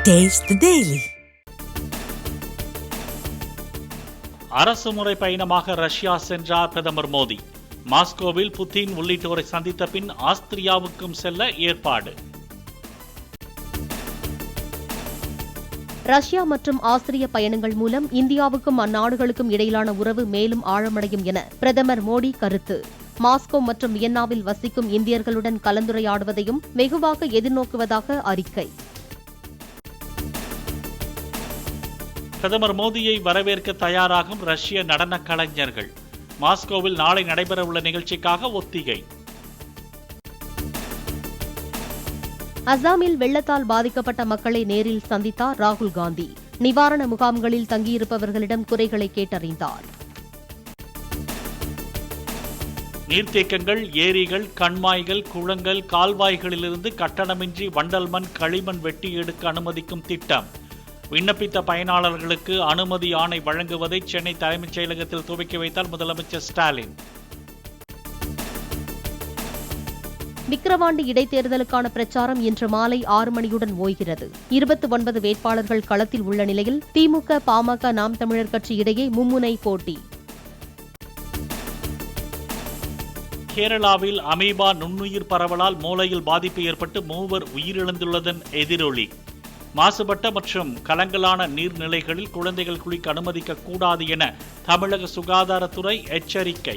Taste the Daily. அரசுமுறை பயணமாக Russia சென்றார் பிரதமர் மோடி. மாஸ்கோவில் புதின் உள்ளிட்டோரை சந்தித்த பின் ஆஸ்திரியாவுக்கும் செல்ல ஏற்பாடு. ரஷ்யா மற்றும் ஆஸ்திரிய பயணங்கள் மூலம் இந்தியாவுக்கும் அந்நாடுகளுக்கும் இடையிலான உறவு மேலும் ஆழமடையும் என பிரதமர் மோடி கருத்து. மாஸ்கோ மற்றும் வியன்னாவில் வசிக்கும் இந்தியர்களுடன் கலந்துரையாடுவதையும் வெகுவாக எதிர்நோக்குவதாக அறிக்கை. பிரதமர் மோடியை வரவேற்க தயாராகும் ரஷ்ய நடன கலைஞர்கள். மாஸ்கோவில் நாளை நடைபெறவுள்ள நிகழ்ச்சிக்காக ஒத்திகை. அசாமில் வெள்ளத்தால் பாதிக்கப்பட்ட மக்களை நேரில் சந்தித்தார் ராகுல் காந்தி. நிவாரண முகாம்களில் தங்கியிருப்பவர்களிடம் குறைகளை கேட்டறிந்தார். நீர்த்தேக்கங்கள், ஏரிகள், கண்மாய்கள், குளங்கள், கால்வாய்களிலிருந்து கட்டணமின்றி வண்டல் மண், களிமண் வெட்டி எடுக்க அனுமதிக்கும் திட்டம். விண்ணப்பித்த பயனாளர்களுக்கு அனுமதி ஆணை வழங்குவதை சென்னை தலைமைச் செயலகத்தில் துவக்கி வைத்தார் முதலமைச்சர் ஸ்டாலின். விக்கிரவாண்டி இடைத்தேர்தலுக்கான பிரச்சாரம் இன்று மாலை 6 மணியுடன் ஓய்கிறது. 29 வேட்பாளர்கள் களத்தில் உள்ள நிலையில் திமுக, பாமக, நாம் தமிழர் கட்சி இடையே மும்முனை போட்டி. கேரளாவில் அமீபா நுண்ணுயிர் பரவலால் மூளையில் பாதிப்பு ஏற்பட்டு 3 உயிரிழந்துள்ளதன் எதிரொலி. மாசுபட்ட மற்றும் கலங்கலான நீர்நிலைகளில் குழந்தைகள் குளிக்க அனுமதிக்க கூடாது என தமிழக சுகாதாரத்துறை எச்சரிக்கை.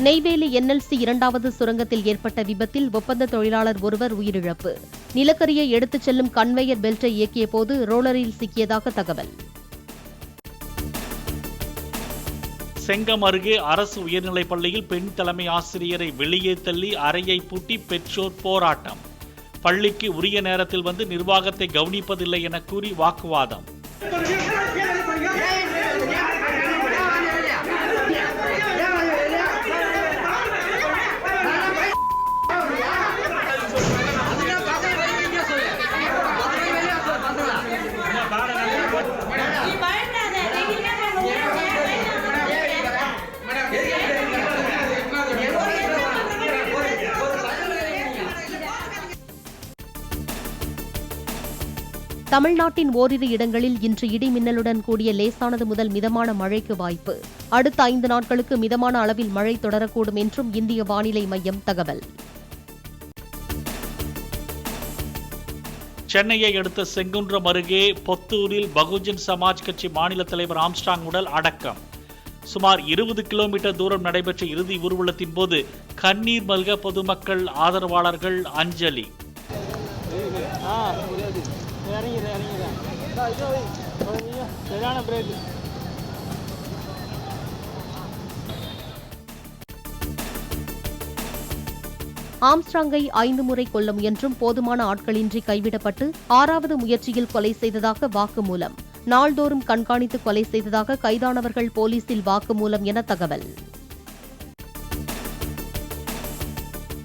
நெய்வேலி NLC 2வது சுரங்கத்தில் ஏற்பட்ட விபத்தில் ஒப்பந்த தொழிலாளர் ஒருவர் உயிரிழப்பு. நிலக்கரியை எடுத்துச் செல்லும் கன்வேயர் பெல்ட்டை இயக்கிய போது ரோலரில் சிக்கியதாக தகவல். செங்கம் அருகே அரசு உயர்நிலைப் பள்ளியில் பெண் தலைமை ஆசிரியரை வெளியே தள்ளி அறையை பூட்டி பெற்றோர் போராட்டம். பள்ளிக்கு உரிய நேரத்தில் வந்து நிர்வாகத்தை கவனிப்பதில்லை என கூறி வாக்குவாதம். தமிழ்நாட்டின் ஓரிரு இடங்களில் இன்று இடி மின்னலுடன் கூடிய லேசானது முதல் மிதமான மழைக்கு வாய்ப்பு. அடுத்த 5 நாட்களுக்கு மிதமான அளவில் மழை தொடரக்கூடும் என்றும் இந்திய வானிலை மையம் தகவல். சென்னையை அடுத்த செங்குன்றம் அருகே பொத்தூரில் பகுஜன் சமாஜ் கட்சி மாநில தலைவர் ஆம்ஸ்ட்ராங் உடல் அடக்கம். சுமார் 20 கிலோமீட்டர் தூரம் நடைபெற்ற இறுதி ஊர்வலத்தின் போது கண்ணீர் மல்க பொதுமக்கள், ஆதரவாளர்கள் அஞ்சலி. ஆம்ஸ்ட்ராங்கை 5 முறை கொல்ல முயன்றும் போதுமான ஆட்களின்றி கைவிடப்பட்டு 6வது முயற்சியில் கொலை செய்ததாக வாக்குமூலம். நாள்தோறும் கண்காணித்து கொலை செய்ததாக கைதானவர்கள் போலீசில் வாக்குமூலம் என தகவல்.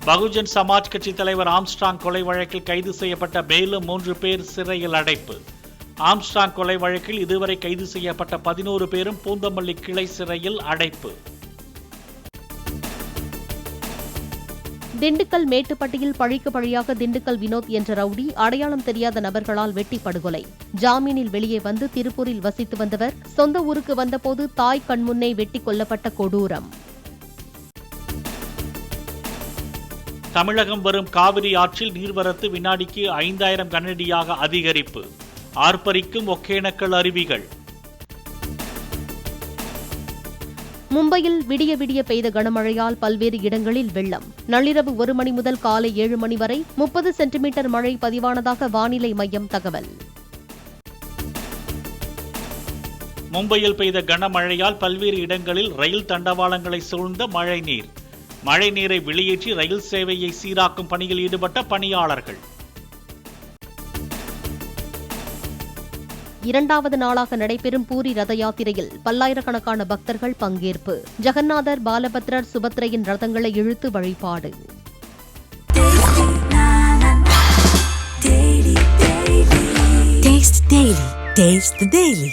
பகுஜன் சமாஜ் கட்சி தலைவர் ஆம்ஸ்ட்ராங் கொலை வழக்கில் கைது செய்யப்பட்ட மேலும் 3 பேர் சிறையில் அடைப்பு. ஆம்ஸ்ட்ராங் கொலை வழக்கில் இதுவரை கைது செய்யப்பட்ட 11 பேரும் பூந்தமல்லி கிளை சிறையில் அடைப்பு. திண்டுக்கல் மேட்டுப்பட்டியில் பழிக்கு பழியாக திண்டுக்கல் வினோத் என்ற ரவுடி அடையாளம் தெரியாத நபர்களால் வெட்டி படுகொலை. ஜாமீனில் வெளியே வந்து திருப்பூரில் வசித்து வந்தவர் சொந்த ஊருக்கு வந்தபோது தாய் கண்முன்னே வெட்டி கொல்லப்பட்ட கொடூரம். தமிழகம் வரும் காவிரி ஆற்றில் நீர்வரத்து வினாடிக்கு 5000 கனஅடியாக அதிகரிப்பு. ஆர்ப்பரிக்கும் ஒகேனக்கல் அருவிகள். மும்பையில் விடிய விடிய பெய்த கனமழையால் பல்வேறு இடங்களில் வெள்ளம். நள்ளிரவு 1 மணி முதல் காலை 7 மணி வரை 30 சென்டிமீட்டர் மழை பதிவானதாக வானிலை மையம் தகவல். மும்பையில் பெய்த கனமழையால் பல்வேறு இடங்களில் ரயில் தண்டவாளங்களை சூழ்ந்த மழைநீர். மழைநீரை வெளியேற்றி ரயில் சேவையை சீராக்கும் பணியில் ஈடுபட்ட பணியாளர்கள். 2வது நாளாக நடைபெறும் பூரி ரத யாத்திரையில் பல்லாயிரக்கணக்கான பக்தர்கள் பங்கேற்பு. ஜெகநாதர், பாலபத்ரர், சுபத்ரையின் ரதங்களை இழுத்து வழிபாடு. Taste the Daily.